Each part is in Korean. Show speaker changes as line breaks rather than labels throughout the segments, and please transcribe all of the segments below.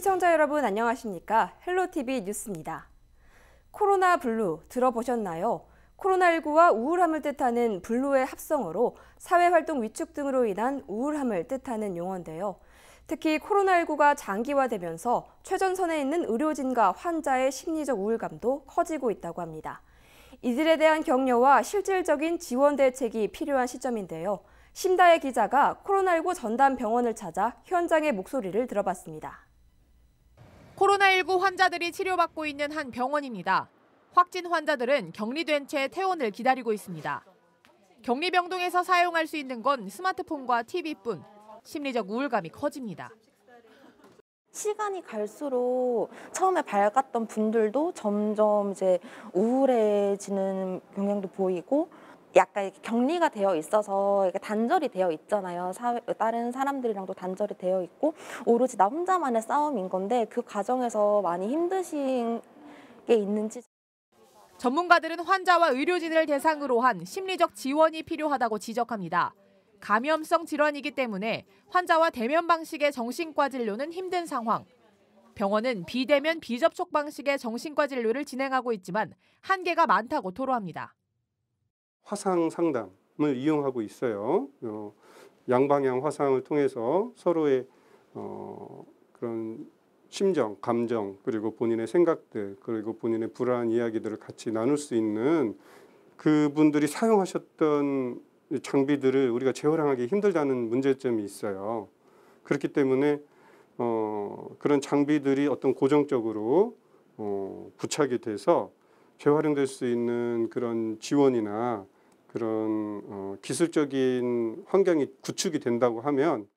시청자 여러분 안녕하십니까? 헬로티비 뉴스입니다. 코로나 블루 들어보셨나요? 코로나19와 우울함을 뜻하는 블루의 합성어로 사회활동 위축 등으로 인한 우울함을 뜻하는 용어인데요. 특히 코로나19가 장기화되면서 최전선에 있는 의료진과 환자의 심리적 우울감도 커지고 있다고 합니다. 이들에 대한 격려와 실질적인 지원 대책이 필요한 시점인데요. 심다혜 기자가 코로나19 전담 병원을 찾아 현장의 목소리를 들어봤습니다.
코로나19 환자들이 치료받고 있는 한 병원입니다. 확진 환자들은 격리된 채 퇴원을 기다리고 있습니다. 격리병동에서 사용할 수 있는 건 스마트폰과 TV뿐. 심리적 우울감이 커집니다.
시간이 갈수록 처음에 밝았던 분들도 점점 이제 우울해지는 경향도 보이고 약간 이렇게 격리가 되어 있어서 이렇게 단절이 되어 있잖아요. 다른 사람들이랑도 단절이 되어 있고 오로지 나 혼자만의 싸움인 건데 그 과정에서 많이 힘드신 게 있는지.
전문가들은 환자와 의료진을 대상으로 한 심리적 지원이 필요하다고 지적합니다. 감염성 질환이기 때문에 환자와 대면 방식의 정신과 진료는 힘든 상황. 병원은 비대면 비접촉 방식의 정신과 진료를 진행하고 있지만 한계가 많다고 토로합니다.
화상 상담을 이용하고 있어요. 양방향 화상을 통해서 서로의 그런 심정, 감정, 그리고 본인의 생각들, 그리고 본인의 불안한 이야기들을 같이 나눌 수 있는 그분들이 사용하셨던 장비들을 우리가 재활용하기 힘들다는 문제점이 있어요. 그렇기 때문에 그런 장비들이 어떤 고정적으로 부착이 돼서 재활용될 수 있는 그런 지원이나 그런 기술적인 환경이 구축이 된다고 하면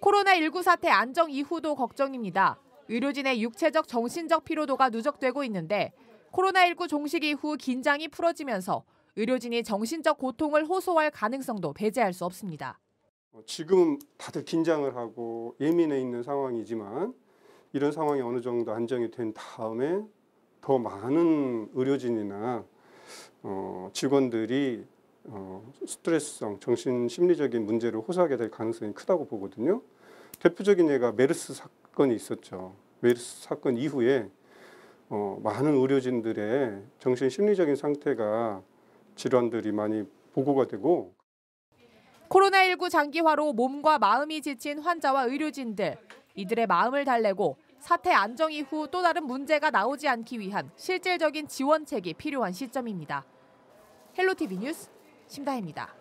코로나19 사태 안정 이후도 걱정입니다. 의료진의 육체적, 정신적 피로도가 누적되고 있는데 코로나19 종식 이후 긴장이 풀어지면서 의료진이 정신적 고통을 호소할 가능성도 배제할 수 없습니다.
지금 다들 긴장을 하고 예민해 있는 상황이지만 이런 상황이 어느 정도 안정이 된 다음에 더 많은 의료진이나 직원들이 스트레스성, 정신 심리적인 문제를 호소하게 될 가능성이 크다고 보거든요. 대표적인 예가 메르스 사건이 있었죠. 메르스 사건 이후에 많은 의료진들의 정신 심리적인 상태가 질환들이 많이 보고가 되고
코로나19 장기화로 몸과 마음이 지친 환자와 의료진들, 이들의 마음을 달래고 사태 안정 이후 또 다른 문제가 나오지 않기 위한 실질적인 지원책이 필요한 시점입니다. 헬로티비 뉴스 심다혜입니다.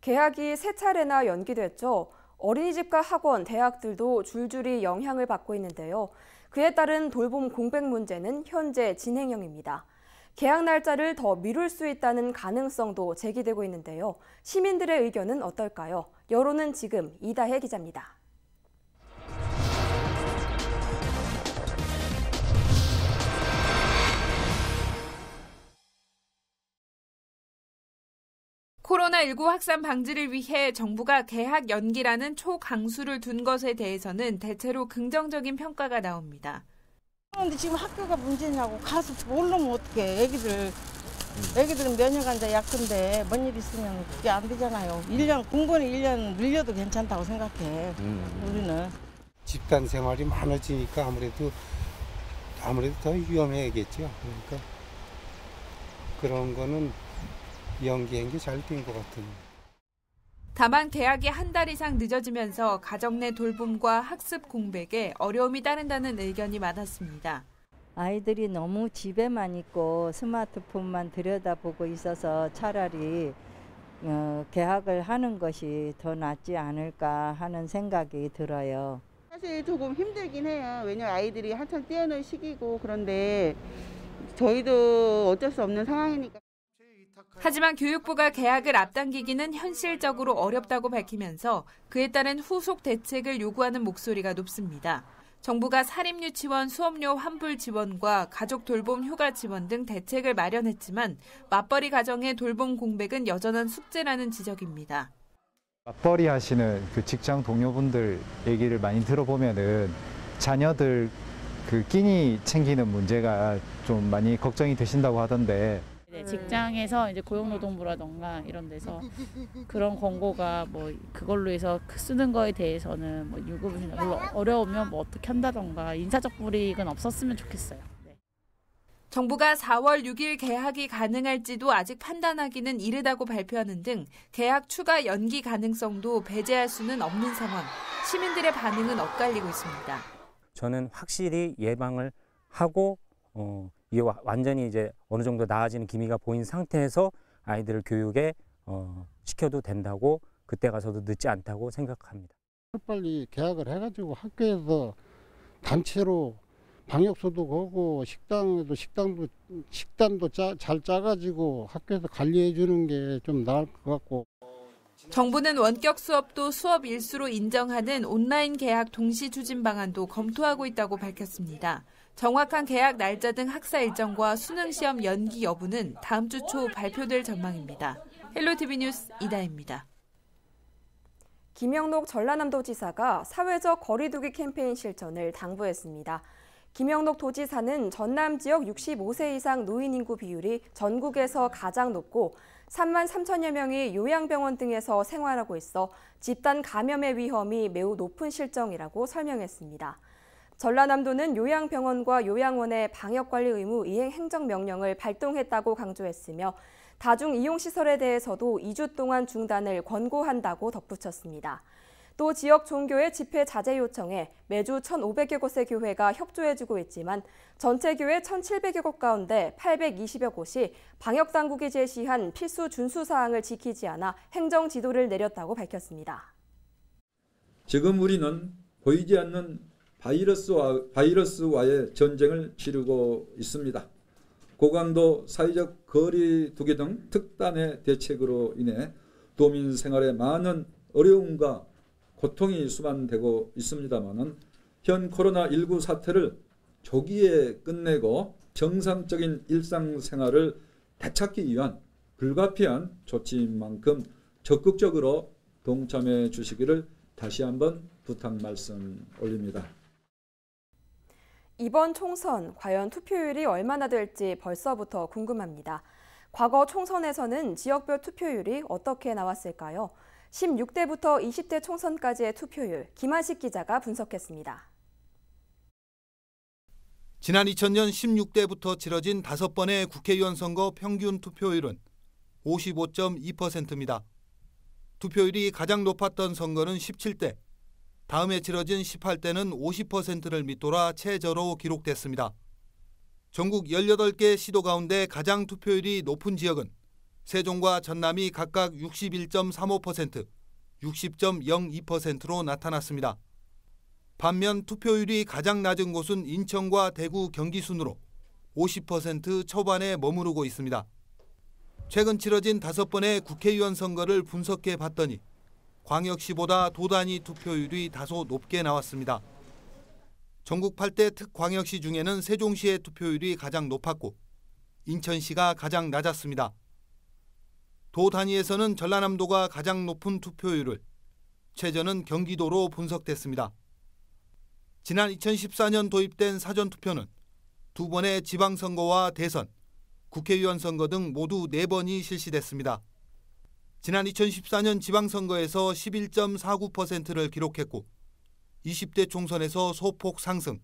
개학이 3차례나 연기됐죠. 어린이집과 학원, 대학들도 줄줄이 영향을 받고 있는데요. 그에 따른 돌봄 공백 문제는 현재 진행형입니다. 개학 날짜를 더 미룰 수 있다는 가능성도 제기되고 있는데요. 시민들의 의견은 어떨까요? 여론은 지금 이다혜 기자입니다.
코로나19 확산 방지를 위해 정부가 개학 연기라는 초강수를 둔 것에 대해서는 대체로 긍정적인 평가가 나옵니다.
그런데 지금 학교가 문제냐고 가서 모르면 어떡해. 애기들은 면역 환자 약한데 뭔 일 있으면 그게 안 되잖아요. 공부는 1년 늘려도 괜찮다고 생각해. 우리는.
집단 생활이 많아지니까 아무래도 더 위험해야겠죠. 그러니까 그런 거는 연기한 게 잘 된 것 같은.
다만 개학이 한 달 이상 늦어지면서 가정 내 돌봄과 학습 공백에 어려움이 따른다는 의견이 많았습니다.
아이들이 너무 집에만 있고 스마트폰만 들여다보고 있어서 차라리 개학을 하는 것이 더 낫지 않을까 하는 생각이 들어요.
사실 조금 힘들긴 해요. 왜냐면 아이들이 한참 뛰어놀 시기고 그런데 저희도 어쩔 수 없는 상황이니까.
하지만 교육부가 개학을 앞당기기는 현실적으로 어렵다고 밝히면서 그에 따른 후속 대책을 요구하는 목소리가 높습니다. 정부가 사립유치원 수업료 환불 지원과 가족 돌봄 휴가 지원 등 대책을 마련했지만 맞벌이 가정의 돌봄 공백은 여전한 숙제라는 지적입니다.
맞벌이 하시는 그 직장 동료분들 얘기를 많이 들어보면은 자녀들 그 끼니 챙기는 문제가 좀 많이 걱정이 되신다고 하던데
직장에서 이제 고용노동부라던가 이런 데서 그런 권고가 뭐 그걸로 해서 쓰는 거에 대해서는 뭐 유급이 별로 어려우면 뭐 어떻게 한다던가 인사적 불이익은 없었으면 좋겠어요. 네.
정부가 4월 6일 개학이 가능할지도 아직 판단하기는 이르다고 발표하는 등 개학 추가 연기 가능성도 배제할 수는 없는 상황. 시민들의 반응은 엇갈리고 있습니다.
저는 확실히 예방을 하고 이게 완전히 이제 어느 정도 나아지는 기미가 보인 상태에서 아이들을 교육에 시켜도 된다고 그때 가서도 늦지 않다고 생각합니다.
빨리 개학을 해가지고 학교에서 단체로 방역소도 거고 식단도 잘 짜가지고 학교에서 관리해 주는 게 좀 나을 것 같고.
정부는 원격 수업도 수업 일수로 인정하는 온라인 개학 동시 추진 방안도 검토하고 있다고 밝혔습니다. 정확한 개학 날짜 등 학사 일정과 수능 시험 연기 여부는 다음 주 초 발표될 전망입니다. 헬로티비 뉴스 이다혜입니다.
김영록 전라남도지사가 사회적 거리 두기 캠페인 실천을 당부했습니다. 김영록 도지사는 전남 지역 65세 이상 노인 인구 비율이 전국에서 가장 높고 3만 3천여 명이 요양병원 등에서 생활하고 있어 집단 감염의 위험이 매우 높은 실정이라고 설명했습니다. 전라남도는 요양병원과 요양원의 방역관리 의무 이행 행정명령을 발동했다고 강조했으며 다중이용시설에 대해서도 2주 동안 중단을 권고한다고 덧붙였습니다. 또 지역 종교의 집회 자제 요청에 매주 1,500여 곳의 교회가 협조해주고 있지만 전체 교회 1,700여 곳 가운데 820여 곳이 방역당국이 제시한 필수 준수 사항을 지키지 않아 행정 지도를 내렸다고 밝혔습니다.
지금 우리는 보이지 않는 바이러스와의 전쟁을 치르고 있습니다. 고강도 사회적 거리 두기 등 특단의 대책으로 인해 도민 생활에 많은 어려움과 고통이 수반되고 있습니다마는 현 코로나19 사태를 조기에 끝내고 정상적인 일상생활을 되찾기 위한 불가피한 조치인 만큼 적극적으로 동참해 주시기를 다시 한번 부탁 말씀 올립니다.
이번 총선 과연 투표율이 얼마나 될지 벌써부터 궁금합니다. 과거 총선에서는 지역별 투표율이 어떻게 나왔을까요? 16대부터 20대 총선까지의 투표율, 김한식 기자가 분석했습니다.
지난 2000년 16대부터 치러진 5번의 국회의원 선거 평균 투표율은 55.2%입니다. 투표율이 가장 높았던 선거는 17대, 다음에 치러진 18대는 50%를 밑돌아 최저로 기록됐습니다. 전국 18개 시도 가운데 가장 투표율이 높은 지역은 세종과 전남이 각각 61.35%, 60.02%로 나타났습니다. 반면 투표율이 가장 낮은 곳은 인천과 대구, 경기 순으로 50% 초반에 머무르고 있습니다. 최근 치러진 5번의 국회의원 선거를 분석해 봤더니 광역시보다 도단위 투표율이 다소 높게 나왔습니다. 전국 8대 특광역시 중에는 세종시의 투표율이 가장 높았고 인천시가 가장 낮았습니다. 도 단위에서는 전라남도가 가장 높은 투표율을, 최저는 경기도로 분석됐습니다. 지난 2014년 도입된 사전투표는 2번의 지방선거와 대선, 국회의원 선거 등 모두 4번이 실시됐습니다. 지난 2014년 지방선거에서 11.49%를 기록했고 20대 총선에서 소폭 상승,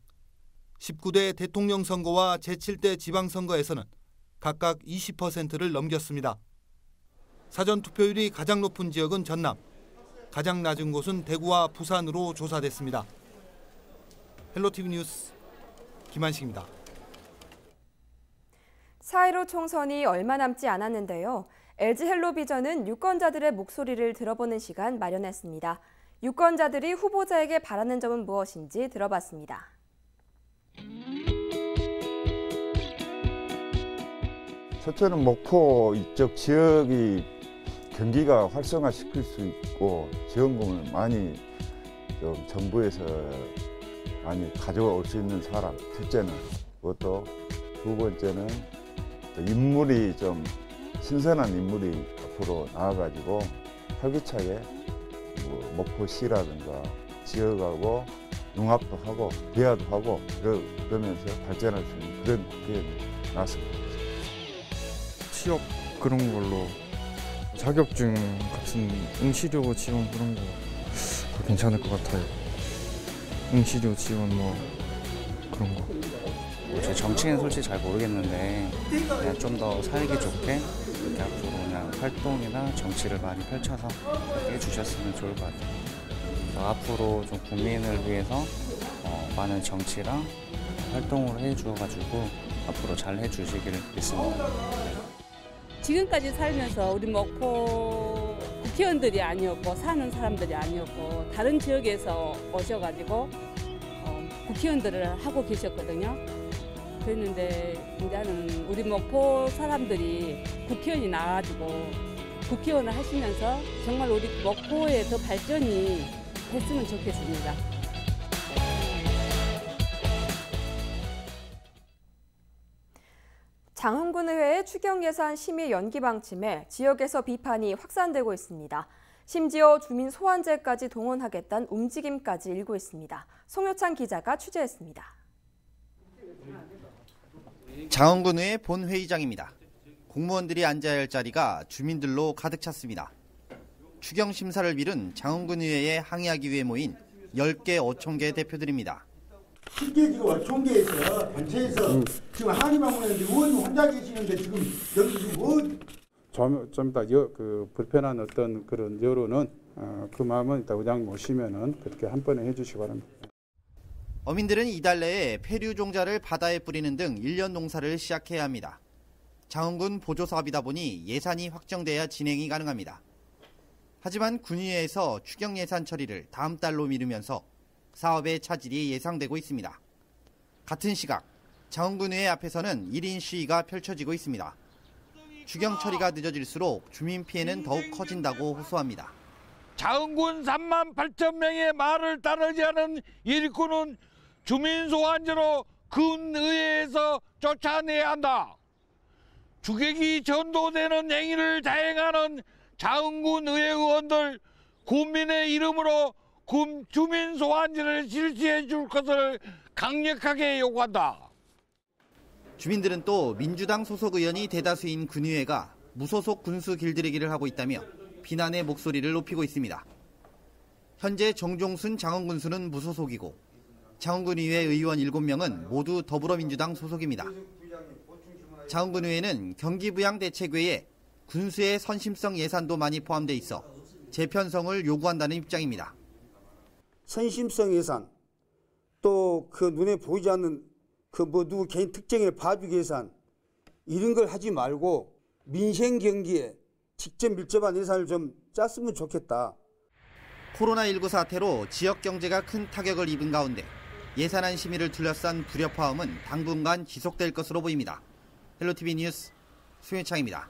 19대 대통령 선거와 제7대 지방선거에서는 각각 20%를 넘겼습니다. 사전투표율이 가장 높은 지역은 전남, 가장 낮은 곳은 대구와 부산으로 조사됐습니다. 헬로티비 뉴스 김한식입니다.
4.15 총선이 얼마 남지 않았는데요. LG 헬로비전은 유권자들의 목소리를 들어보는 시간 마련했습니다. 유권자들이 후보자에게 바라는 점은 무엇인지 들어봤습니다.
첫째는 목포 이쪽 지역이 경기가 활성화시킬 수 있고 지원금을 많이 좀 정부에서 많이 가져올 수 있는 사람, 첫째는 그것도, 두 번째는 인물이 좀 신선한 인물이 앞으로 나와가지고 활기차게 목포시라든가 지역하고 융합도 하고 대화도 하고 그러면서 발전할 수 있는 그런 기회가 나왔습니다.
취업 그런 걸로 자격증 같은 응시료 지원 그런 거 괜찮을 것 같아요. 응시료 지원 뭐 그런 거.
저 정치는 솔직히 잘 모르겠는데 그냥 좀 더 살기 좋게 이렇게 앞으로 그냥 활동이나 정치를 많이 펼쳐서 그렇게 해주셨으면 좋을 것 같아요. 앞으로 좀 국민을 위해서 많은 정치랑 활동을 해주어가지고 앞으로 잘 해주시기를 믿습니다.
지금까지 살면서 우리 목포 국회의원들이 아니었고 사는 사람들이 아니었고 다른 지역에서 오셔가지고 국회의원들을 하고 계셨거든요. 그랬는데 이제는 우리 목포 사람들이 국회의원이 나와가지고 국회의원을 하시면서 정말 우리 목포에 더 발전이 됐으면 좋겠습니다.
장흥군의회의 추경예산 심의 연기 방침에 지역에서 비판이 확산되고 있습니다. 심지어 주민 소환제까지 동원하겠다는 움직임까지 일고 있습니다. 송효찬 기자가 취재했습니다.
장흥군의회 본회의장입니다. 공무원들이 앉아야 할 자리가 주민들로 가득 찼습니다. 추경 심사를 미룬 장흥군의회에 항의하기 위해 모인 10개, 5,000개 대표들입니다.
실제 지금 어촌계에서 단체에서 지금 항의만 보냈는데 의원님 혼자 계시는데 지금 여기 지금 뭐
좀 더 불편한 어떤 그런 여론은 그 마음은 일단 의장님 오시면은 그렇게 한 번에 해주시기 바랍니다.
어민들은 이달 내에 폐류 종자를 바다에 뿌리는 등 1년 농사를 시작해야 합니다. 장흥군 보조 사업이다 보니 예산이 확정돼야 진행이 가능합니다. 하지만 군의회에서 추경 예산 처리를 다음 달로 미루면서 사업의 차질이 예상되고 있습니다. 같은 시각 장흥군의회 앞에서는 1인 시위가 펼쳐지고 있습니다. 추경 처리가 늦어질수록 주민 피해는 더욱 커진다고 호소합니다.
장흥군 3만 8천 명의 말을 따르지 않은 일꾼은 주민 소환제로 군의회에서 쫓아내야 한다. 주객이 전도되는 행위를 자행하는 장흥군 의회 의원들 군민의 이름으로 주민 소환제를 실시해 줄 것을 강력하게 요구한다.
주민들은 또 민주당 소속 의원이 대다수인 군의회가 무소속 군수 길들이기를 하고 있다며 비난의 목소리를 높이고 있습니다. 현재 정종순 장흥군수는 무소속이고 장흥군의회 의원 7명은 모두 더불어민주당 소속입니다. 장흥군의회는 경기부양대책외에 군수의 선심성 예산도 많이 포함돼 있어 재편성을 요구한다는 입장입니다.
선심성 예산, 또 그 눈에 보이지 않는 누구 개인 특정인을 봐주기 예산, 이런 걸 하지 말고 민생 경기에 직접 밀접한 예산을 좀 짰으면 좋겠다.
코로나19 사태로 지역 경제가 큰 타격을 입은 가운데 예산안 심의를 둘러싼 불협화음은 당분간 지속될 것으로 보입니다. 헬로티비 뉴스 송혜창입니다.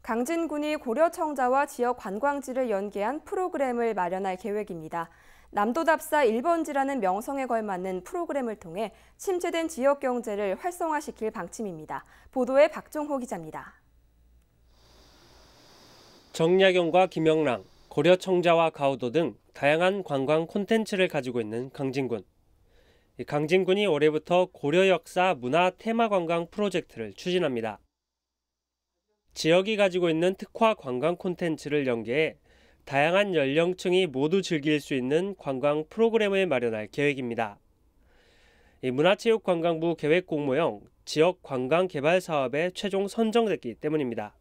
강진군이 고려청자와 지역 관광지를 연계한 프로그램을 마련할 계획입니다. 남도답사 1번지라는 명성에 걸맞는 프로그램을 통해 침체된 지역 경제를 활성화시킬 방침입니다. 보도에 박종호 기자입니다.
정약용과 김영랑, 고려청자와 가우도 등 다양한 관광 콘텐츠를 가지고 있는 강진군. 강진군이 올해부터 고려 역사 문화 테마 관광 프로젝트를 추진합니다. 지역이 가지고 있는 특화 관광 콘텐츠를 연계해 다양한 연령층이 모두 즐길 수 있는 관광 프로그램을 마련할 계획입니다. 문화체육관광부 계획 공모형 지역 관광 개발 사업에 최종 선정됐기 때문입니다.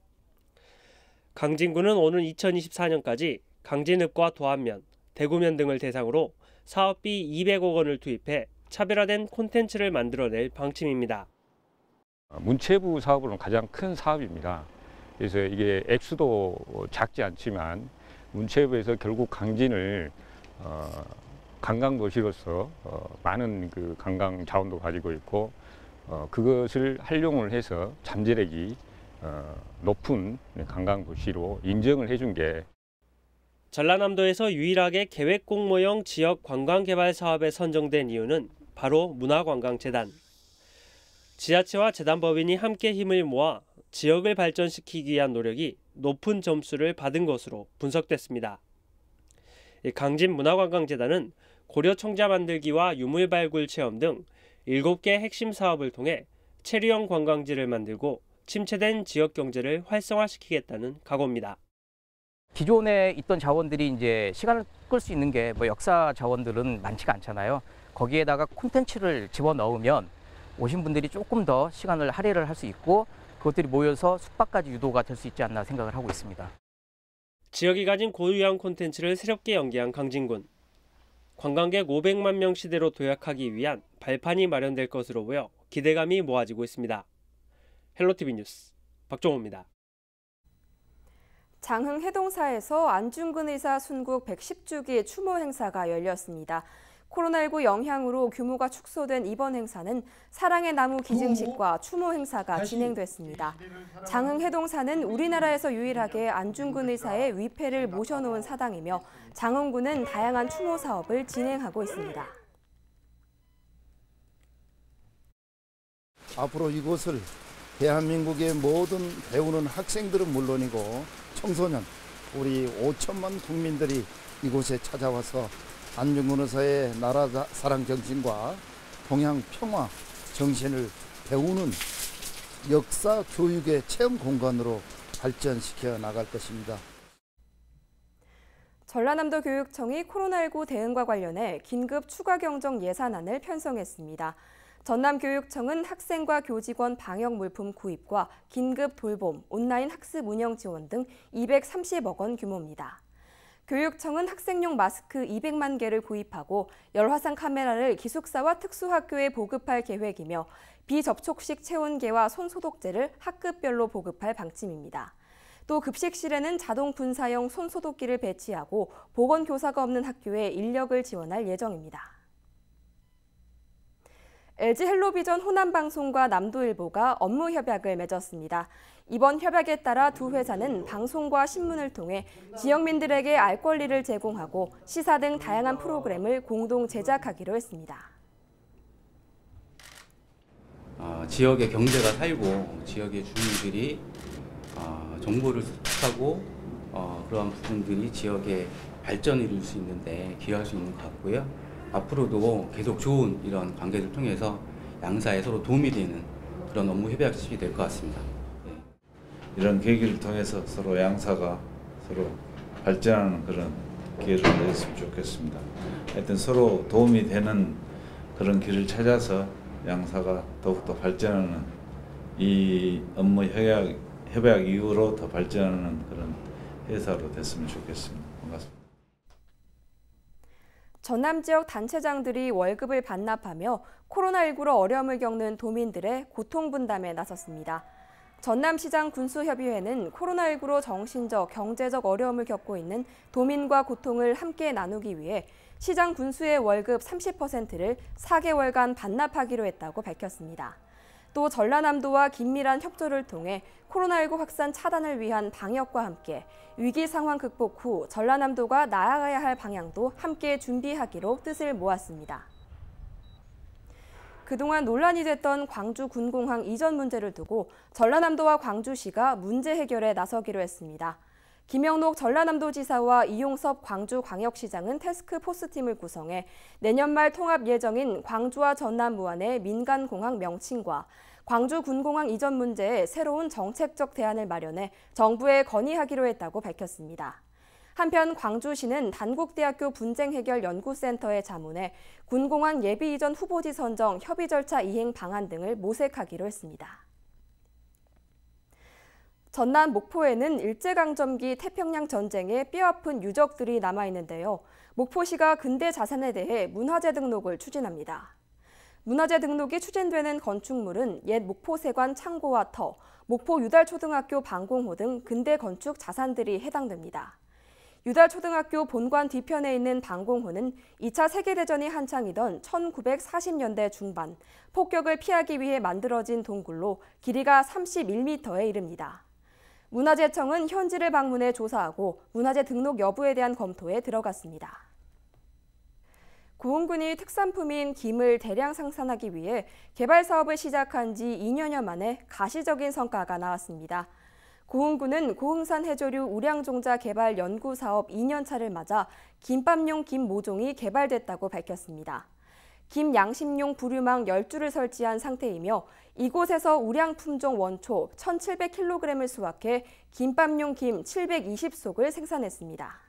강진군은 오는 2024년까지 강진읍과 도안면, 대구면 등을 대상으로 사업비 200억 원을 투입해 차별화된 콘텐츠를 만들어낼 방침입니다.
문체부 사업으로는 가장 큰 사업입니다. 그래서 이게 액수도 작지 않지만 문체부에서 결국 강진을 관광도시로서 많은 그 관광 자원도 가지고 있고 그것을 활용을 해서 잠재력이 높은 관광도시로 인정을 해준 게
전라남도에서 유일하게 계획 공모형 지역 관광개발 사업에 선정된 이유는 바로 문화관광재단. 지자체와 재단법인이 함께 힘을 모아 지역을 발전시키기 위한 노력이 높은 점수를 받은 것으로 분석됐습니다. 강진문화관광재단은 고려청자 만들기와 유물발굴 체험 등 7개 핵심 사업을 통해 체류형 관광지를 만들고 침체된 지역 경제를 활성화시키겠다는 각오입니다.
기존에 있던 자원들이 이제 시간을 끌 수 있는 게 뭐 역사 자원들은 많지가 않잖아요. 거기에다가 콘텐츠를 집어넣으면 오신 분들이 조금 더 시간을 할애를 할 수 있고 그것들이 모여서 숙박까지 유도가 될 수 있지 않나 생각을 하고 있습니다.
지역이 가진 고유형 콘텐츠를 새롭게 연계한 강진군. 관광객 500만 명 시대로 도약하기 위한 발판이 마련될 것으로 보여 기대감이 모아지고 있습니다. 헬로티비 뉴스 박종호입니다.
장흥 해동사에서 안중근 의사 순국 110주기 추모 행사가 열렸습니다. 코로나19 영향으로 규모가 축소된 이번 행사는 사랑의 나무 기증식과 추모 행사가 진행됐습니다. 장흥 해동사는 우리나라에서 유일하게 안중근 의사의 위패를 모셔놓은 사당이며 장흥군은 다양한 추모 사업을 진행하고 있습니다.
앞으로 이곳을 대한민국의 모든 배우는 학생들은 물론이고 청소년, 우리 5천만 국민들이 이곳에 찾아와서 안중근 의사의 나라 사랑 정신과 동양 평화 정신을 배우는 역사 교육의 체험 공간으로 발전시켜 나갈 것입니다.
전라남도 교육청이 코로나19 대응과 관련해 긴급 추가 경정 예산안을 편성했습니다. 전남교육청은 학생과 교직원 방역 물품 구입과 긴급 돌봄, 온라인 학습 운영 지원 등 230억 원 규모입니다. 교육청은 학생용 마스크 200만 개를 구입하고 열화상 카메라를 기숙사와 특수학교에 보급할 계획이며 비접촉식 체온계와 손소독제를 학급별로 보급할 방침입니다. 또 급식실에는 자동 분사형 손소독기를 배치하고 보건교사가 없는 학교에 인력을 지원할 예정입니다. LG 헬로비전 호남방송과 남도일보가 업무 협약을 맺었습니다. 이번 협약에 따라 두 회사는 방송과 신문을 통해 지역민들에게 알 권리를 제공하고 시사 등 다양한 프로그램을 공동 제작하기로 했습니다.
지역의 경제가 살고 지역의 주민들이 정보를 습득하고 그러한 부분들이 지역의 발전을 이룰 수 있는데 기여할 수 있는 것 같고요. 앞으로도 계속 좋은 이런 관계를 통해서 양사에 서로 도움이 되는 그런 업무 협약이 될 것 같습니다.
이런 계기를 통해서 서로 양사가 서로 발전하는 그런 기회를 냈으면 좋겠습니다. 하여튼 서로 도움이 되는 그런 길을 찾아서 양사가 더욱더 발전하는 이 업무 협약 이후로 더 발전하는 그런 회사로 됐으면 좋겠습니다. 반갑습니다.
전남 지역 단체장들이 월급을 반납하며 코로나19로 어려움을 겪는 도민들의 고통 분담에 나섰습니다. 전남시장 군수협의회는 코로나19로 정신적, 경제적 어려움을 겪고 있는 도민과 고통을 함께 나누기 위해 시장 군수의 월급 30%를 4개월간 반납하기로 했다고 밝혔습니다. 또 전라남도와 긴밀한 협조를 통해 코로나19 확산 차단을 위한 방역과 함께 위기 상황 극복 후 전라남도가 나아가야 할 방향도 함께 준비하기로 뜻을 모았습니다. 그동안 논란이 됐던 광주 군공항 이전 문제를 두고 전라남도와 광주시가 문제 해결에 나서기로 했습니다. 김영록 전라남도지사와 이용섭 광주광역시장은 태스크포스팀을 구성해 내년 말 통합 예정인 광주와 전남 무안의 민간공항 명칭과 광주 군공항 이전 문제에 새로운 정책적 대안을 마련해 정부에 건의하기로 했다고 밝혔습니다. 한편 광주시는 단국대학교 분쟁해결연구센터에 자문해 군공항 예비 이전 후보지 선정 협의 절차 이행 방안 등을 모색하기로 했습니다. 전남 목포에는 일제강점기 태평양 전쟁의 뼈아픈 유적들이 남아있는데요. 목포시가 근대 자산에 대해 문화재 등록을 추진합니다. 문화재 등록이 추진되는 건축물은 옛 목포세관 창고와 터, 목포 유달초등학교 방공호 등 근대 건축 자산들이 해당됩니다. 유달초등학교 본관 뒤편에 있는 방공호는 2차 세계대전이 한창이던 1940년대 중반, 폭격을 피하기 위해 만들어진 동굴로 길이가 31m에 이릅니다. 문화재청은 현지를 방문해 조사하고 문화재 등록 여부에 대한 검토에 들어갔습니다. 고흥군이 특산품인 김을 대량 생산하기 위해 개발 사업을 시작한 지 2년여 만에 가시적인 성과가 나왔습니다. 고흥군은 고흥산 해조류 우량종자 개발 연구 사업 2년차를 맞아 김밥용 김 모종이 개발됐다고 밝혔습니다. 김 양식용 부류망 10주를 설치한 상태이며 이곳에서 우량 품종 원초 1,700kg을 수확해 김밥용 김 720속을 생산했습니다.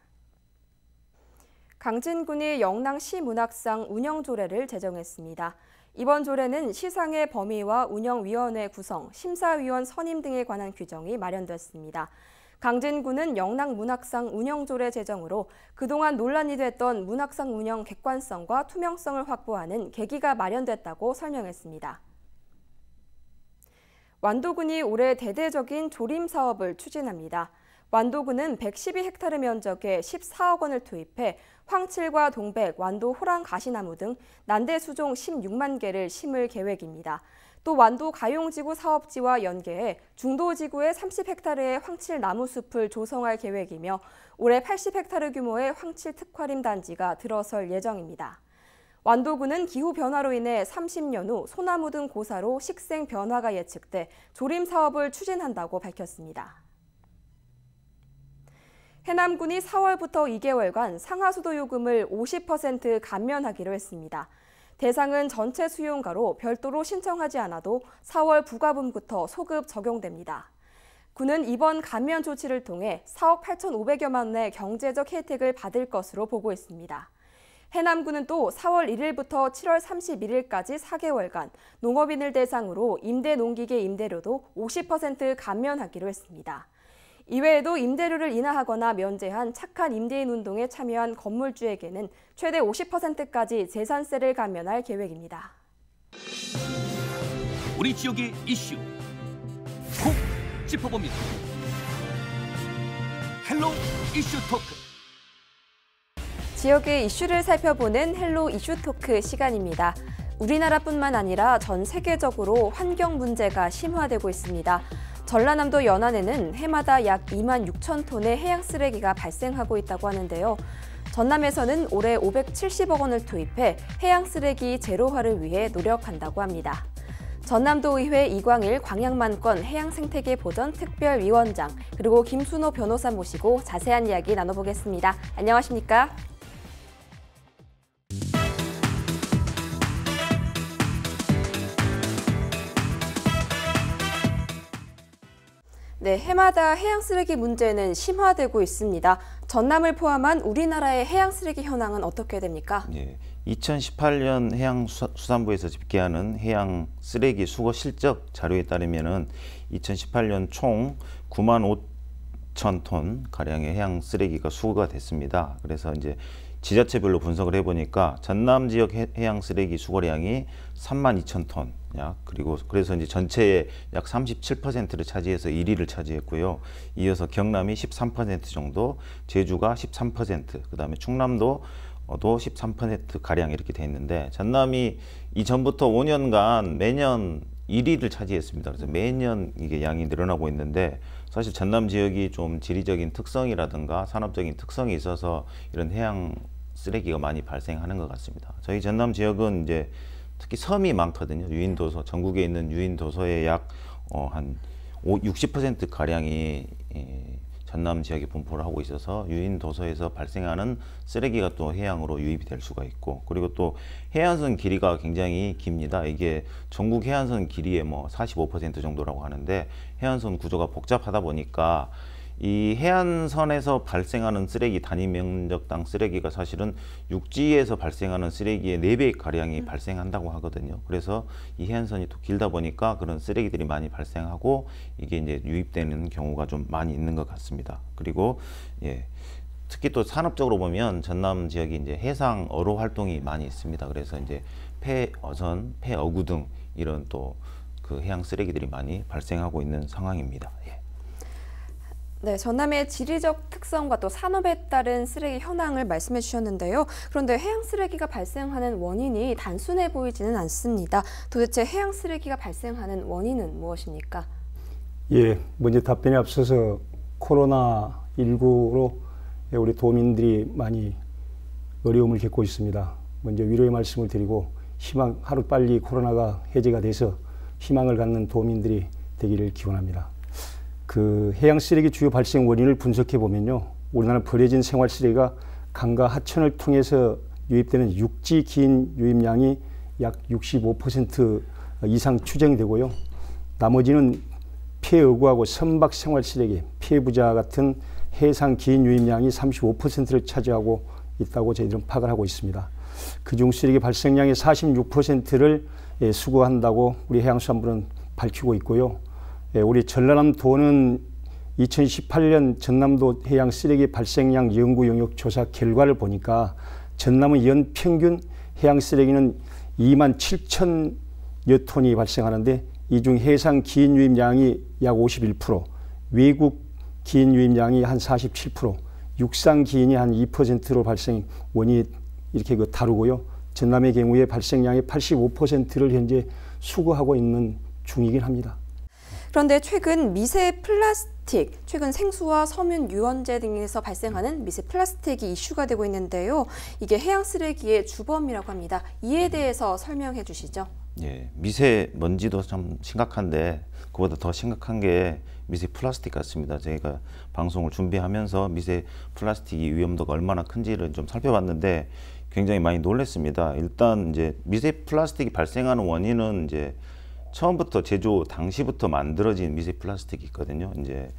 강진군이 영랑시 문학상 운영조례를 제정했습니다. 이번 조례는 시상의 범위와 운영위원회 구성, 심사위원 선임 등에 관한 규정이 마련됐습니다. 강진군은 영랑문학상 운영조례 제정으로 그동안 논란이 됐던 문학상 운영 객관성과 투명성을 확보하는 계기가 마련됐다고 설명했습니다. 완도군이 올해 대대적인 조림 사업을 추진합니다. 완도군은 112헥타르 면적에 14억 원을 투입해 황칠과 동백, 완도 호랑 가시나무 등 난대 수종 16만 개를 심을 계획입니다. 또 완도 가용지구 사업지와 연계해 중도지구에 30헥타르의 황칠 나무 숲을 조성할 계획이며 올해 80헥타르 규모의 황칠 특화림 단지가 들어설 예정입니다. 완도군은 기후 변화로 인해 30년 후 소나무 등 고사로 식생 변화가 예측돼 조림 사업을 추진한다고 밝혔습니다. 해남군이 4월부터 2개월간 상하수도 요금을 50% 감면하기로 했습니다. 대상은 전체 수용가로 별도로 신청하지 않아도 4월 부가분부터 소급 적용됩니다. 군은 이번 감면 조치를 통해 4억 8,500여만 원의 경제적 혜택을 받을 것으로 보고 있습니다. 해남군은 또 4월 1일부터 7월 31일까지 4개월간 농업인을 대상으로 임대 농기계 임대료도 50% 감면하기로 했습니다. 이외에도 임대료를 인하하거나 면제한 착한 임대인 운동에 참여한 건물주에게는 최대 50%까지 재산세를 감면할 계획입니다.
우리 지역의 이슈 콕 짚어봅니다. 헬로 이슈 토크.
지역의 이슈를 살펴보는 헬로 이슈 토크 시간입니다. 우리나라뿐만 아니라 전 세계적으로 환경 문제가 심화되고 있습니다. 전라남도 연안에는 해마다 약 2만 6천 톤의 해양 쓰레기가 발생하고 있다고 하는데요. 전남에서는 올해 570억 원을 투입해 해양 쓰레기 제로화를 위해 노력한다고 합니다. 전남도의회 이광일 광양만권 해양생태계 보전 특별위원장 그리고 김순호 변호사 모시고 자세한 이야기 나눠보겠습니다. 안녕하십니까? 네, 해마다 해양 쓰레기 문제는 심화되고 있습니다. 전남을 포함한 우리나라의 해양 쓰레기 현황은 어떻게 됩니까?
예, 2018년 해양수산부에서 집계하는 해양 쓰레기 수거 실적 자료에 따르면은 2018년 총 9만 5천 톤 가량의 해양 쓰레기가 수거가 됐습니다. 그래서 이제 지자체별로 분석을 해보니까 전남 지역 해양 쓰레기 수거량이 3만 2천 톤 약, 그리고 그래서 이제 전체의 약 37%를 차지해서 1위를 차지했고요. 이어서 경남이 13% 정도, 제주가 13%, 그다음에 충남도 13% 가량 이렇게 돼 있는데 전남이 이전부터 5년간 매년 1위를 차지했습니다. 그래서 매년 이게 양이 늘어나고 있는데 사실 전남 지역이 좀 지리적인 특성이라든가 산업적인 특성이 있어서 이런 해양 쓰레기가 많이 발생하는 것 같습니다. 저희 전남 지역은 이제 특히 섬이 많거든요. 유인도서, 전국에 있는 유인도서의 약 한 60% 가량이 전남 지역에 분포를 하고 있어서 유인도서에서 발생하는 쓰레기가 또 해양으로 유입이 될 수가 있고, 그리고 또 해안선 길이가 굉장히 깁니다. 이게 전국 해안선 길이의 뭐 45% 정도라고 하는데 해안선 구조가 복잡하다 보니까 이 해안선에서 발생하는 쓰레기, 단위 면적당 쓰레기가 사실은 육지에서 발생하는 쓰레기의 4배 가량이 발생한다고 하거든요. 그래서 이 해안선이 또 길다 보니까 그런 쓰레기들이 많이 발생하고 이게 이제 유입되는 경우가 좀 많이 있는 것 같습니다. 그리고 특히 또 산업적으로 보면 전남 지역이 이제 해상 어로 활동이 많이 있습니다. 그래서 이제 폐어선, 폐어구 등 이런 또 그 해양 쓰레기들이 많이 발생하고 있는 상황입니다.
네, 전남의 지리적 특성과 또 산업에 따른 쓰레기 현황을 말씀해 주셨는데요. 그런데 해양 쓰레기가 발생하는 원인이 단순해 보이지는 않습니다. 도대체 해양 쓰레기가 발생하는 원인은 무엇입니까?
예, 먼저 답변에 앞서서 코로나19로 우리 도민들이 많이 어려움을 겪고 있습니다. 먼저 위로의 말씀을 드리고 하루빨리 코로나가 해제가 돼서 희망을 갖는 도민들이 되기를 기원합니다. 그 해양 쓰레기 주요 발생 원인을 분석해 보면요, 우리나라 버려진 생활 쓰레기가 강과 하천을 통해서 유입되는 육지 긴 유입량이 약 65% 이상 추정되고요. 나머지는 폐어구하고 선박 생활 쓰레기, 폐부자 같은 해상 긴 유입량이 35%를 차지하고 있다고 저희들은 파악을 하고 있습니다. 그중 쓰레기 발생량의 46%를 수거한다고 우리 해양수산부는 밝히고 있고요. 우리 전라남도는 2018년 전남도 해양 쓰레기 발생량 연구 영역 조사 결과를 보니까 전남의 연 평균 해양 쓰레기는 2만 7천여 톤이 발생하는데 이 중 해상 긴 유입량이 약 51%, 외국 긴 유입량이 한 47%, 육상 기인이 한 2%로 발생 원인이 이렇게 다루고요. 전남의 경우에 발생량의 85%를 현재 수거하고 있는 중이긴 합니다.
그런데 최근 미세 플라스틱, 최근 생수와 섬유 유원재 등에서 발생하는 미세 플라스틱이 이슈가 되고 있는데요. 이게 해양 쓰레기의 주범이라고 합니다. 이에 대해서 설명해 주시죠.
예, 미세먼지도 참 심각한데 그보다 더 심각한 게 미세 플라스틱 같습니다. 저희가 방송을 준비하면서 미세 플라스틱이 위험도가 얼마나 큰지를 좀 살펴봤는데 굉장히 많이 놀랐습니다. 일단 이제 미세 플라스틱이 발생하는 원인은 이제 처음부터 제조 당시부터 만들어진 미세 플라스틱이 있거든요. 이제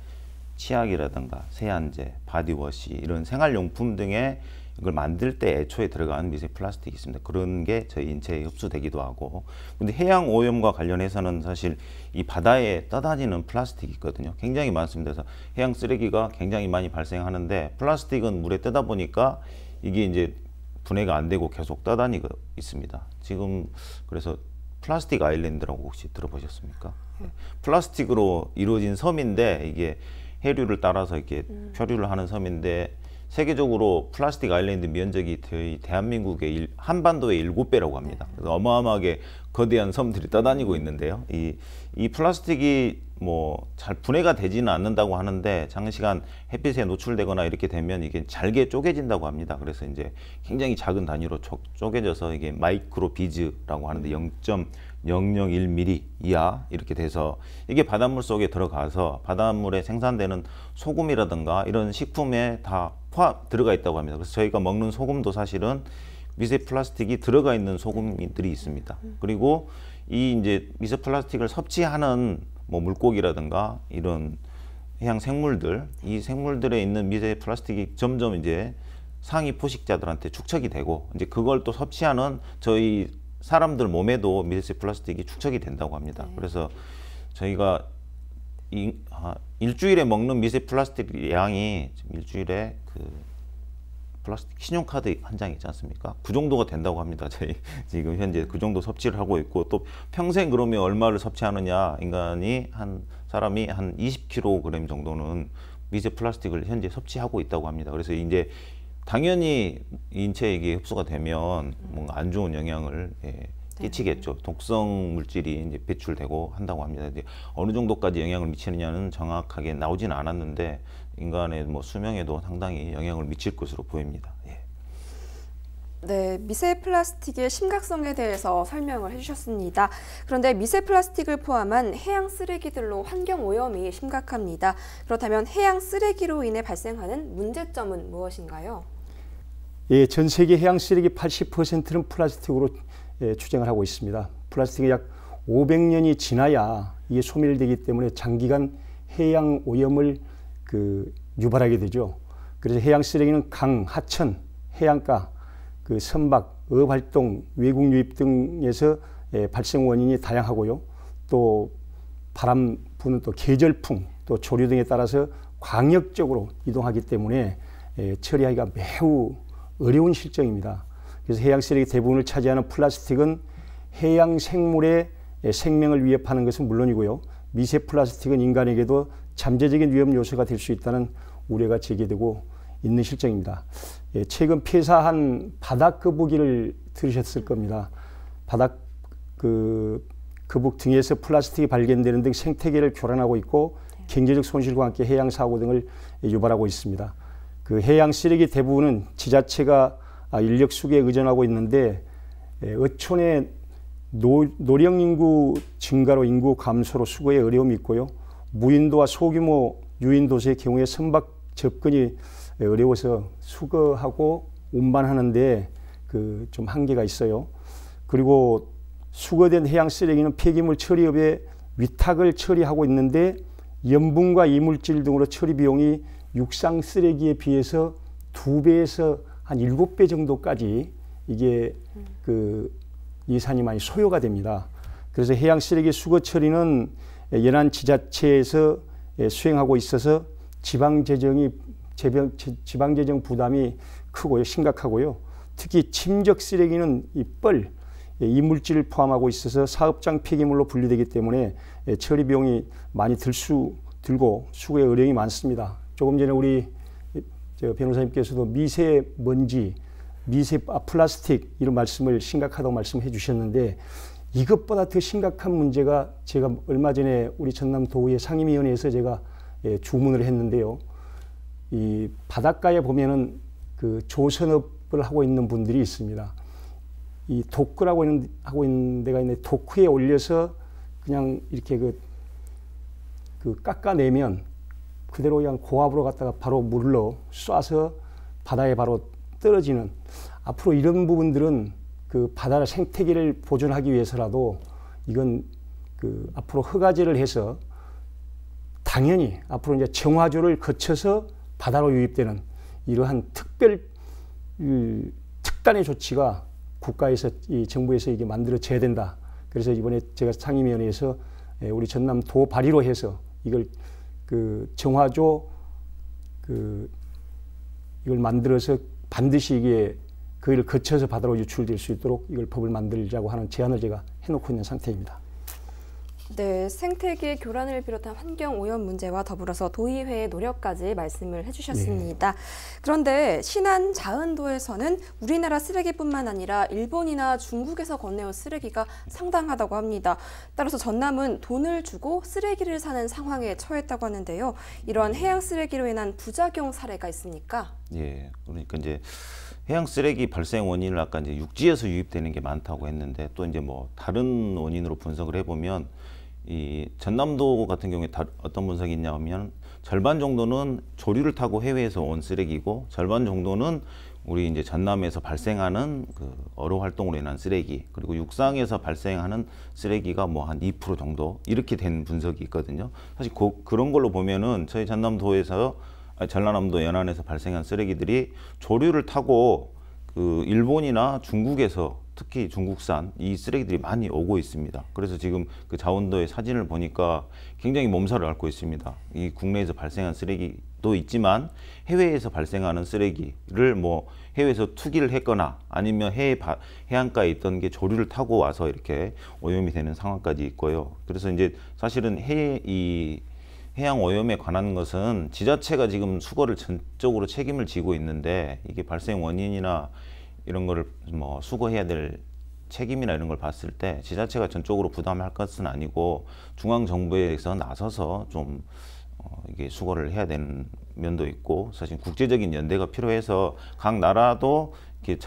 치약이라든가 세안제, 바디워시 이런 생활용품 등의 이걸 만들 때 애초에 들어간 미세 플라스틱이 있습니다. 그런 게 저희 인체에 흡수되기도 하고. 근데 해양 오염과 관련해서는 사실 이 바다에 떠다니는 플라스틱이 있거든요. 굉장히 많습니다. 그래서 해양 쓰레기가 굉장히 많이 발생하는데 플라스틱은 물에 뜨다 보니까 이게 이제 분해가 안 되고 계속 떠다니고 있습니다. 지금 그래서 플라스틱 아일랜드라고 혹시 들어보셨습니까? 플라스틱으로 이루어진 섬인데 이게 해류를 따라서 이렇게 표류를 하는 섬인데 세계적으로 플라스틱 아일랜드 면적이 저희 대한민국의 한반도의 7배라고 합니다. 그래서 어마어마하게 거대한 섬들이 떠다니고 있는데요. 이 플라스틱이 뭐 잘 분해가 되지는 않는다고 하는데 장시간 햇빛에 노출되거나 이렇게 되면 이게 잘게 쪼개진다고 합니다. 그래서 이제 굉장히 작은 단위로 쪼개져서 이게 마이크로 비즈라고 하는데 0.001mm 이하 이렇게 돼서 이게 바닷물 속에 들어가서 바닷물에 생산되는 소금이라든가 이런 식품에 다 들어가 있다고 합니다. 그래서 저희가 먹는 소금도 사실은 미세 플라스틱이 들어가 있는 소금들이 있습니다. 그리고 이 이제 미세 플라스틱을 섭취하는 뭐 물고기라든가 이런 해양 생물들, 이 생물들에 있는 미세 플라스틱이 점점 이제 상위 포식자들한테 축적이 되고 이제 그걸 또 섭취하는 저희 사람들 몸에도 미세 플라스틱이 축적이 된다고 합니다. 그래서 저희가 일주일에 먹는 미세 플라스틱 양이 일주일에 그 플라스틱 신용카드 한 장 있지 않습니까? 그 정도가 된다고 합니다. 저희 지금 현재 그 정도 섭취를 하고 있고 또 평생 그러면 얼마를 섭취하느냐 한 사람이 한 20kg 정도는 미세 플라스틱을 현재 섭취하고 있다고 합니다. 그래서 이제 당연히 인체에 이게 흡수가 되면 뭔가 안 좋은 영향을 끼치겠죠. 독성 물질이 이제 배출되고 한다고 합니다. 이제 어느 정도까지 영향을 미치느냐는 정확하게 나오지는 않았는데 인간의 뭐 수명에도 상당히 영향을 미칠 것으로 보입니다. 예.
네, 미세 플라스틱의 심각성에 대해서 설명을 해주셨습니다. 그런데 미세 플라스틱을 포함한 해양 쓰레기들로 환경 오염이 심각합니다. 그렇다면 해양 쓰레기로 인해 발생하는 문제점은 무엇인가요?
예, 전 세계 해양 쓰레기 80%는 플라스틱으로 추정을 하고 있습니다. 플라스틱이 약 500년이 지나야 이게 소멸되기 때문에 장기간 해양 오염을 유발하게 되죠. 그래서 해양 쓰레기는 강, 하천, 해안가, 선박, 어업활동, 외국 유입 등에서 발생 원인이 다양하고요. 또 바람 부는 또 계절풍, 또 조류 등에 따라서 광역적으로 이동하기 때문에 처리하기가 매우 어려운 실정입니다. 그래서 해양 쓰레기 대부분을 차지하는 플라스틱은 해양 생물의 생명을 위협하는 것은 물론이고요. 미세 플라스틱은 인간에게도 잠재적인 위험 요소가 될 수 있다는 우려가 제기되고 있는 실정입니다. 최근 폐사한 바닥 거북이를 들으셨을 겁니다. 바닥 거북 등에서 플라스틱이 발견되는 등 생태계를 교란하고 있고 경제적 손실과 함께 해양 사고 등을 유발하고 있습니다. 해양 쓰레기 대부분은 지자체가 인력 수거에 의존하고 있는데 어촌의 노령 인구 증가로 인구 감소로 수거에 어려움이 있고요. 무인도와 소규모 유인 도시의 경우에 선박 접근이 어려워서 수거하고 운반하는데 그 좀 한계가 있어요. 그리고 수거된 해양 쓰레기는 폐기물 처리업에 위탁을 처리하고 있는데 염분과 이물질 등으로 처리 비용이 육상 쓰레기에 비해서 2배에서 한 7배 정도까지 이게 그 예산이 많이 소요가 됩니다. 그래서 해양 쓰레기 수거 처리는 연안 지자체에서 수행하고 있어서 지방 재정 부담이 크고요, 심각하고요. 특히 침적 쓰레기는 이 뻘, 이물질을 포함하고 있어서 사업장 폐기물로 분류되기 때문에 처리 비용이 많이 들고 수거에 어려움이 많습니다. 조금 전에 우리 변호사님께서도 미세먼지, 플라스틱 이런 말씀을 심각하다고 말씀해 주셨는데 이것보다 더 심각한 문제가 제가 얼마 전에 우리 전남도의 상임위원회에서 제가 주문을 했는데요. 이 바닷가에 보면은 그 조선업을 하고 있는 분들이 있습니다. 이 도크라고 하고 있는 데가 있는데 도크에 올려서 그냥 이렇게 그 깎아내면 그대로 그냥 고압으로 갖다가 바로 물로 쏴서 바다에 바로 떨어지는, 앞으로 이런 부분들은 그 바다 생태계를 보존하기 위해서라도 이건 그 앞으로 허가제를 해서 당연히 앞으로 이제 정화조를 거쳐서 바다로 유입되는 이러한 특단의 조치가 국가에서, 이 정부에서 이게 만들어져야 된다. 그래서 이번에 제가 상임위원회에서 우리 전남도 발의로 해서 이걸 그 정화조 이걸 만들어서 반드시 이게 그걸 거쳐서 바다로 유출될 수 있도록 이걸 법을 만들자고 하는 제안을 제가 해놓고 있는 상태입니다.
네, 생태계 교란을 비롯한 환경 오염 문제와 더불어서 도의회의 노력까지 말씀을 해주셨습니다. 네. 그런데 신안 자은도에서는 우리나라 쓰레기뿐만 아니라 일본이나 중국에서 건네온 쓰레기가 상당하다고 합니다. 따라서 전남은 돈을 주고 쓰레기를 사는 상황에 처했다고 하는데요. 이런 해양 쓰레기로 인한 부작용 사례가 있습니까?
예, 그러니까 이제 해양 쓰레기 발생 원인을 아까 이제 육지에서 유입되는 게 많다고 했는데 또 이제 뭐 다른 원인으로 분석을 해보면 이 전남도 같은 경우에 어떤 분석이 있냐면 절반 정도는 조류를 타고 해외에서 온 쓰레기고 절반 정도는 우리 이제 전남에서 발생하는 그 어로 활동으로 인한 쓰레기, 그리고 육상에서 발생하는 쓰레기가 뭐 한 2% 정도 이렇게 된 분석이 있거든요. 사실 그런 걸로 보면은 저희 전남도에서 전라남도 연안에서 발생한 쓰레기들이 조류를 타고 그 일본이나 중국에서 특히 중국산 이 쓰레기들이 많이 오고 있습니다. 그래서 지금 그 자원도의 사진을 보니까 굉장히 몸살을 앓고 있습니다. 이 국내에서 발생한 쓰레기도 있지만 해외에서 발생하는 쓰레기를 뭐 해외에서 투기를 했거나 아니면 해안가에 있던 게 조류를 타고 와서 이렇게 오염이 되는 상황까지 있고요. 그래서 이제 사실은 해양 오염에 관한 것은 지자체가 지금 수거를 전적으로 책임을 지고 있는데 이게 발생 원인이나 이런 거를 뭐 수거해야 될 책임이나 이런 걸 봤을 때 지자체가 전적으로 부담할 것은 아니고 중앙 정부에서 나서서 좀 이게 수거를 해야 되는 면도 있고, 사실 국제적인 연대가 필요해서 각 나라도 이렇게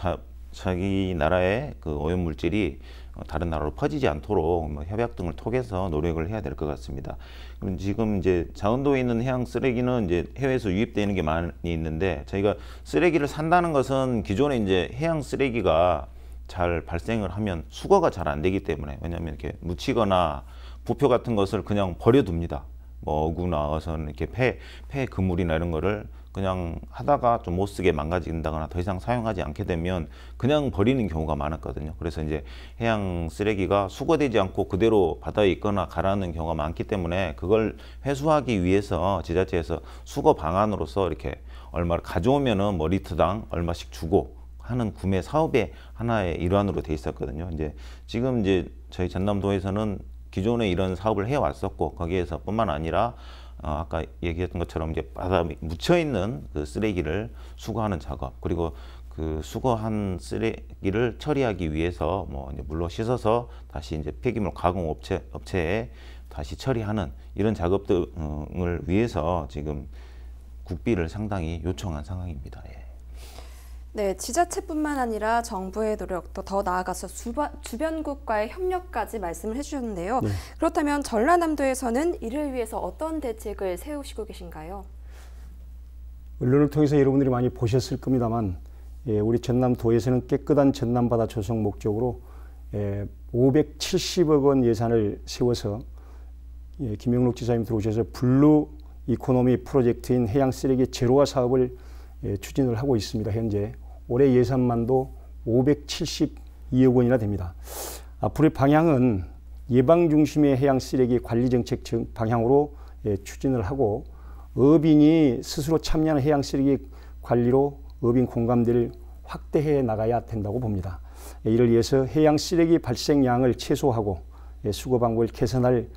자기 나라의 그 오염 물질이 다른 나라로 퍼지지 않도록 뭐 협약 등을 통해서 노력을 해야 될 것 같습니다. 그럼 지금 이제 자은도에 있는 해양 쓰레기는 이제 해외에서 유입되는 게 많이 있는데 저희가 쓰레기를 산다는 것은 기존에 이제 해양 쓰레기가 잘 발생을 하면 수거가 잘 안 되기 때문에, 왜냐하면 이렇게 묻히거나 부표 같은 것을 그냥 버려둡니다. 뭐 어구나 어선 이렇게 폐 그물이나 이런 거를 그냥 하다가 좀 못 쓰게 망가진다거나 더 이상 사용하지 않게 되면 그냥 버리는 경우가 많았거든요. 그래서 이제 해양 쓰레기가 수거되지 않고 그대로 바다에 있거나 가라앉는 경우가 많기 때문에 그걸 회수하기 위해서 지자체에서 수거 방안으로서 이렇게 얼마를 가져오면은 뭐 리터당 얼마씩 주고 하는 구매 사업의 하나의 일환으로 돼 있었거든요. 이제 지금 이제 저희 전남도에서는 기존에 이런 사업을 해왔었고 거기에서 뿐만 아니라 아까 얘기했던 것처럼 이제 바다에 묻혀 있는 그 쓰레기를 수거하는 작업, 그리고 그 수거한 쓰레기를 처리하기 위해서 뭐 이제 물로 씻어서 다시 이제 폐기물 가공 업체에 다시 처리하는 이런 작업들을 위해서 지금 국비를 상당히 요청한 상황입니다. 예.
네, 지자체뿐만 아니라 정부의 노력도 더 나아가서 주변국과의 협력까지 말씀을 해주셨는데요. 네. 그렇다면 전라남도에서는 이를 위해서 어떤 대책을 세우시고 계신가요?
언론을 통해서 여러분들이 많이 보셨을 겁니다만 우리 전남도에서는 깨끗한 전남바다 조성 목적으로 570억 원 예산을 세워서 김영록 지사님 들어오셔서 블루 이코노미 프로젝트인 해양 쓰레기 제로화 사업을 추진을 하고 있습니다. 현재 올해 예산만도 572억 원이나 됩니다. 앞으로의 방향은 예방 중심의 해양 쓰레기 관리 정책 방향으로 추진을 하고 어민이 스스로 참여하는 해양 쓰레기 관리로 어민 공감대를 확대해 나가야 된다고 봅니다. 이를 위해서 해양 쓰레기 발생량을 최소화하고 수거 방법을 개선할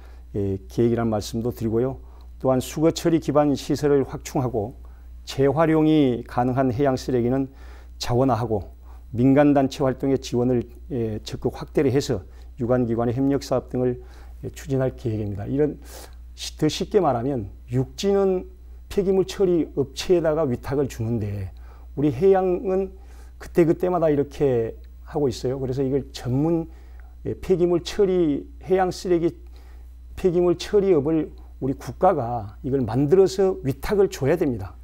계획이라는 말씀도 드리고요. 또한 수거 처리 기반 시설을 확충하고 재활용이 가능한 해양 쓰레기는 자원화하고 민간단체 활동의 지원을 적극 확대를 해서 유관기관의 협력사업 등을 추진할 계획입니다. 이런 더 쉽게 말하면 육지는 폐기물 처리 업체에다가 위탁을 주는데 우리 해양은 그때그때마다 이렇게 하고 있어요. 그래서 이걸 전문 폐기물 처리, 해양 쓰레기 폐기물 처리업을 우리 국가가 이걸 만들어서 위탁을 줘야 됩니다.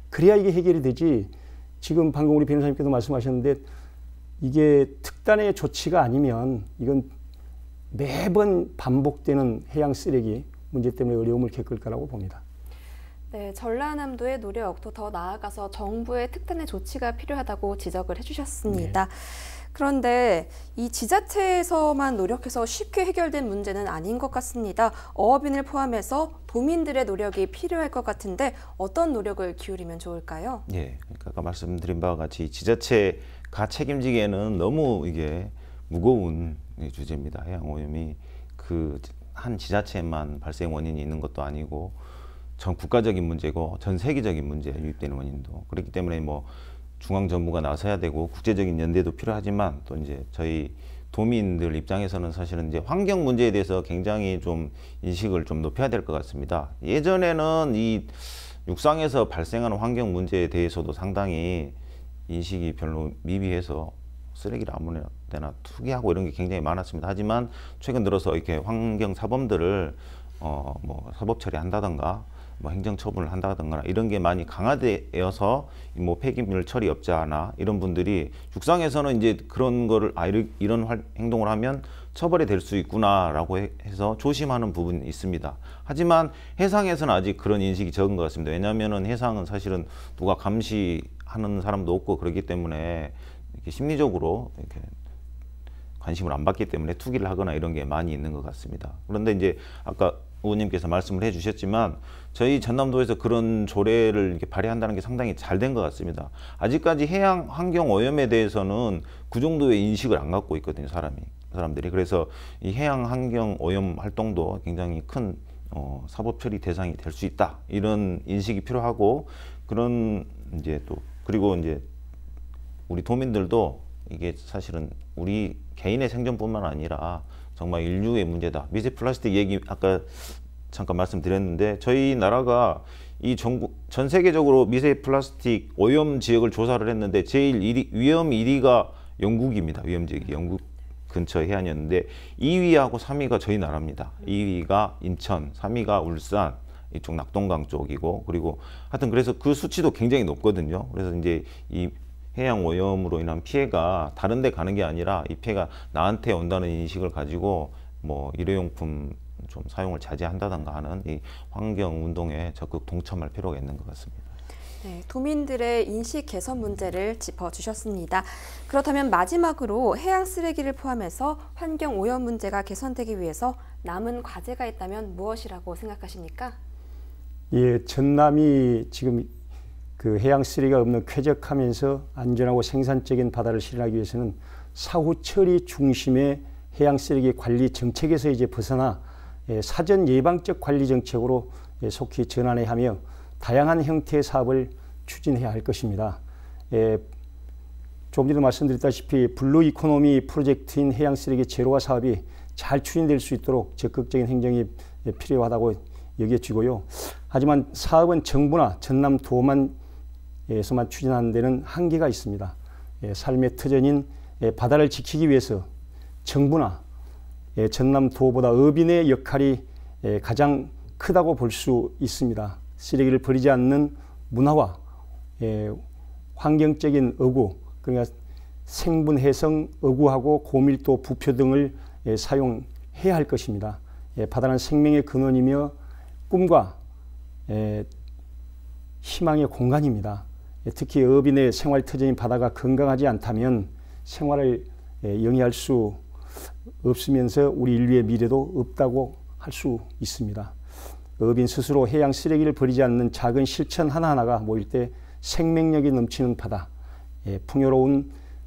그래야 이게 해결이 되지. 지금 방금 우리 변호사님께도 말씀하셨는데 이게 특단의 조치가 아니면 이건 매번 반복되는 해양 쓰레기 문제 때문에 어려움을 겪을 거라고 봅니다.
네, 전라남도의 노력도 더 나아가서 정부의 특단의 조치가 필요하다고 지적을 해주셨습니다. 네. 그런데 이 지자체에서만 노력해서 쉽게 해결된 문제는 아닌 것 같습니다. 어업인을 포함해서 도민들의 노력이 필요할 것 같은데 어떤 노력을 기울이면 좋을까요?
예, 그러니까 아까 말씀드린 바와 같이 지자체가 책임지기에는 너무 이게 무거운 주제입니다. 해양오염이 그 한 지자체만 발생 원인이 있는 것도 아니고 전 국가적인 문제고 전 세계적인 문제에 유입되는 원인도 그렇기 때문에 뭐 중앙 정부가 나서야 되고 국제적인 연대도 필요하지만 또 이제 저희 도민들 입장에서는 사실은 이제 환경 문제에 대해서 굉장히 좀 인식을 좀 높여야 될 것 같습니다. 예전에는 이 육상에서 발생하는 환경 문제에 대해서도 상당히 인식이 별로 미비해서 쓰레기를 아무나 데나 투기하고 이런 게 굉장히 많았습니다. 하지만 최근 들어서 이렇게 환경 사범들을 뭐 사법 처리한다던가 뭐 행정 처분을 한다던가 이런 게 많이 강화되어서 뭐 폐기물 처리업자나 이런 분들이 육상에서는 이제 그런 거를 이런 행동을 하면 처벌이 될 수 있구나라고 해서 조심하는 부분이 있습니다. 하지만 해상에서는 아직 그런 인식이 적은 것 같습니다. 왜냐하면은 해상은 사실은 누가 감시하는 사람도 없고 그렇기 때문에 이렇게 심리적으로 이렇게 관심을 안 받기 때문에 투기를 하거나 이런 게 많이 있는 것 같습니다. 그런데 이제 아까 의원님께서 말씀을 해주셨지만 저희 전남도에서 그런 조례를 이렇게 발의한다는 게 상당히 잘 된 것 같습니다. 아직까지 해양 환경 오염에 대해서는 그 정도의 인식을 안 갖고 있거든요, 사람들이. 그래서 이 해양 환경 오염 활동도 굉장히 큰 사법 처리 대상이 될 수 있다 이런 인식이 필요하고 그런 이제 또 그리고 이제 우리 도민들도 이게 사실은 우리 개인의 생존뿐만 아니라 정말 인류의 문제다. 미세 플라스틱 얘기 아까 잠깐 말씀드렸는데 저희 나라가 이 전 세계적으로 미세 플라스틱 오염 지역을 조사를 했는데 제일 위험 1위가 영국입니다. 위험 지역이 영국 근처 해안이었는데 2위하고 3위가 저희 나라입니다. 2위가 인천, 3위가 울산 이쪽 낙동강 쪽이고 그리고 하여튼 그래서 그 수치도 굉장히 높거든요. 그래서 이제 이 해양 오염으로 인한 피해가 다른 데 가는 게 아니라 이 피해가 나한테 온다는 인식을 가지고 뭐 일회용품 좀 사용을 자제한다던가 하는 이 환경 운동에 적극 동참할 필요가 있는 것 같습니다.
네, 도민들의 인식 개선 문제를 짚어주셨습니다. 그렇다면 마지막으로 해양 쓰레기를 포함해서 환경 오염 문제가 개선되기 위해서 남은 과제가 있다면 무엇이라고 생각하십니까?
예, 전남이 지금 그 해양 쓰레기가 없는 쾌적하면서 안전하고 생산적인 바다를 실현하기 위해서는 사후 처리 중심의 해양 쓰레기 관리 정책에서 이제 벗어나 사전 예방적 관리 정책으로 속히 전환해야 하며 다양한 형태의 사업을 추진해야 할 것입니다. 조금 전에 말씀드렸다시피 블루 이코노미 프로젝트인 해양 쓰레기 제로화 사업이 잘 추진될 수 있도록 적극적인 행정이 필요하다고 여겨지고요. 하지만 사업은 정부나 전남도만 에서만 추진하는 데는 한계가 있습니다. 삶의 터전인 바다를 지키기 위해서 정부나 전남도보다 어민의 역할이 가장 크다고 볼 수 있습니다. 쓰레기를 버리지 않는 문화와 환경적인 어구 그러니까 생분, 해성, 어구하고 고밀도 부표 등을 사용해야 할 것입니다. 바다는 생명의 근원이며 꿈과 희망의 공간입니다. 특히 어업인의 생활 터전인 바다가 건강하지 않다면 생활을 영위할 수 없으면서 우리 인류의 미래도 없다고 할 수 있습니다. 어업인 스스로 해양 쓰레기를 버리지 않는 작은 실천 하나하나가 모일 때 생명력이 넘치는 바다,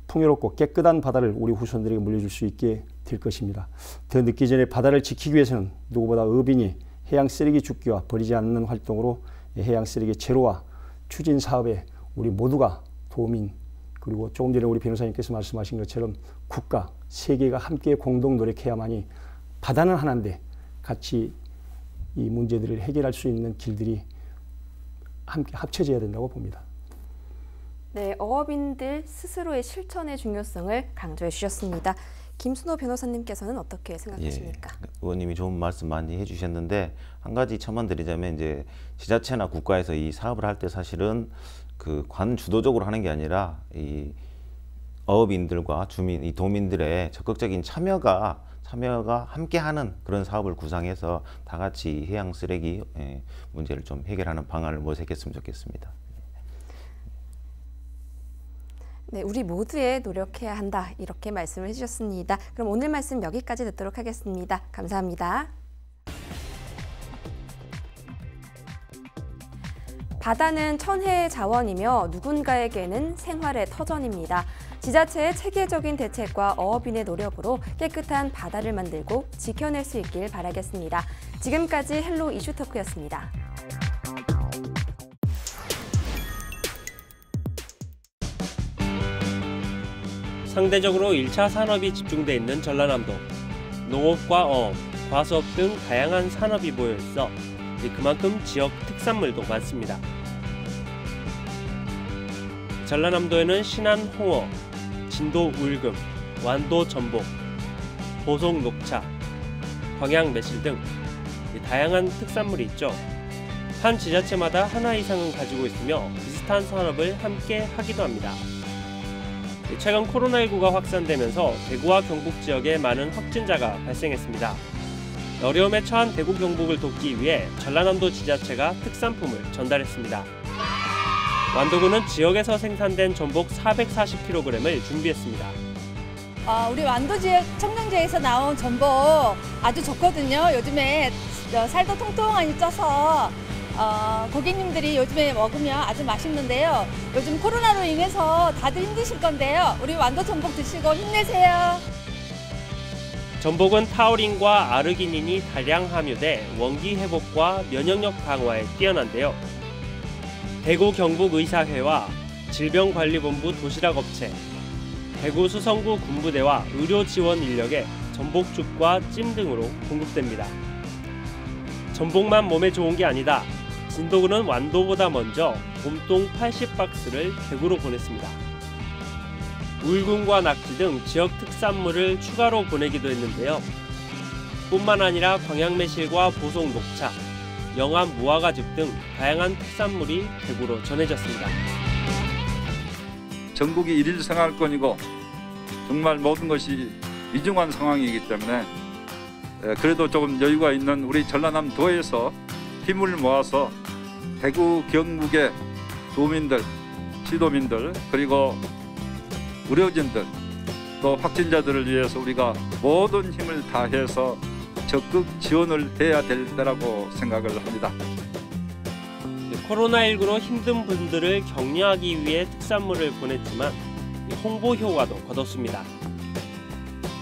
풍요롭고 깨끗한 바다를 우리 후손들에게 물려줄 수 있게 될 것입니다. 더 늦기 전에 바다를 지키기 위해서는 누구보다 어업인이 해양 쓰레기 줍기와 버리지 않는 활동으로 해양 쓰레기 제로화 추진 사업에 우리 모두가 도민, 그리고 조금 전에 우리 변호사님께서 말씀하신 것처럼 국가, 세계가 함께 공동 노력해야만이 바다는 하나인데 같이 이 문제들을 해결할 수 있는 길들이 함께 합쳐져야 된다고 봅니다.
네, 어업인들 스스로의 실천의 중요성을 강조해 주셨습니다. 김순호 변호사님께서는 어떻게 생각하십니까?
의원님이 좋은 말씀 많이 해주셨는데 한 가지 첨언드리자면 이제 지자체나 국가에서 이 사업을 할 때 사실은 그 관 주도적으로 하는 게 아니라 이 어업인들과 주민, 이 도민들의 적극적인 참여가 함께하는 그런 사업을 구상해서 다 같이 해양 쓰레기 문제를 좀 해결하는 방안을 모색했으면 좋겠습니다.
네, 우리 모두에 노력해야 한다 이렇게 말씀을 해주셨습니다. 그럼 오늘 말씀 여기까지 듣도록 하겠습니다. 감사합니다. 바다는 천혜의 자원이며 누군가에게는 생활의 터전입니다. 지자체의 체계적인 대책과 어업인의 노력으로 깨끗한 바다를 만들고 지켜낼 수 있길 바라겠습니다. 지금까지 헬로 이슈토크였습니다.
상대적으로 1차 산업이 집중돼 있는 전라남도. 농업과 어업, 과수업 등 다양한 산업이 모여 있어 그만큼 지역 특산물도 많습니다. 전라남도에는 신안 홍어, 진도 울금, 완도 전복, 보송 녹차, 광양 매실 등 다양한 특산물이 있죠. 한 지자체마다 하나 이상은 가지고 있으며 비슷한 산업을 함께 하기도 합니다. 최근 코로나19가 확산되면서 대구와 경북 지역에 많은 확진자가 발생했습니다. 어려움에 처한 대구 경북을 돕기 위해 전라남도 지자체가 특산품을 전달했습니다. 완도군은 지역에서 생산된 전복 440kg을 준비했습니다.
우리 완도 지역 청정지에서 나온 전복 아주 좋거든요. 요즘에 살도 통통하니 쪄서 고객님들이 요즘에 먹으면 아주 맛있는데요. 요즘 코로나로 인해서 다들 힘드실 건데요. 우리 완도 전복 드시고 힘내세요.
전복은 타우린과 아르기닌이 다량 함유돼 원기 회복과 면역력 강화에 뛰어난데요. 대구 경북의사회와 질병관리본부 도시락업체, 대구 수성구 군부대와 의료지원 인력에 전복죽과 찜 등으로 공급됩니다. 전복만 몸에 좋은 게 아니다. 진도군은 완도보다 먼저 봄동 80박스를 대구로 보냈습니다. 울금과 낙지 등 지역 특산물을 추가로 보내기도 했는데요. 뿐만 아니라 광양매실과 보송 녹차, 영암 무화과즙 등 다양한 특산물이 대구로 전해졌습니다.
전국이 일일 생활권이고 정말 모든 것이 위중한 상황이기 때문에 그래도 조금 여유가 있는 우리 전라남도에서 힘을 모아서 대구 경북의 도민들, 시도민들 그리고 의료진들 또 확진자들을 위해서 우리가 모든 힘을 다해서 적극 지원을 해야 될 때라고 생각을 합니다.
코로나19로 힘든 분들을 격려하기 위해 특산물을 보냈지만 홍보 효과도 거뒀습니다.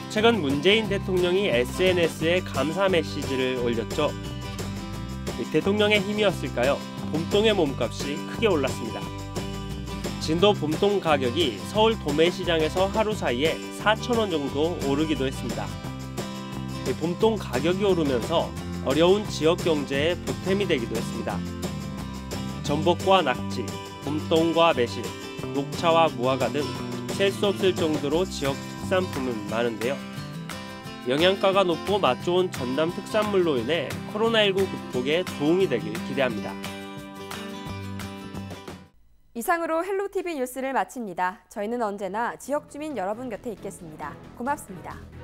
최근 문재인 대통령이 SNS에 감사 메시지를 올렸죠. 대통령의 힘이었을까요? 봄동의 몸값이 크게 올랐습니다. 진도 봄동 가격이 서울 도매시장에서 하루 사이에 4,000원 정도 오르기도 했습니다. 봄동 가격이 오르면서 어려운 지역 경제에 보탬이 되기도 했습니다. 전복과 낙지, 봄동과 매실, 녹차와 무화과 등 셀 수 없을 정도로 지역 특산품은 많은데요. 영양가가 높고 맛 좋은 전남 특산물로 인해 코로나19 극복에 도움이 되길 기대합니다.
이상으로 헬로티비 뉴스를 마칩니다. 저희는 언제나 지역 주민 여러분 곁에 있겠습니다. 고맙습니다.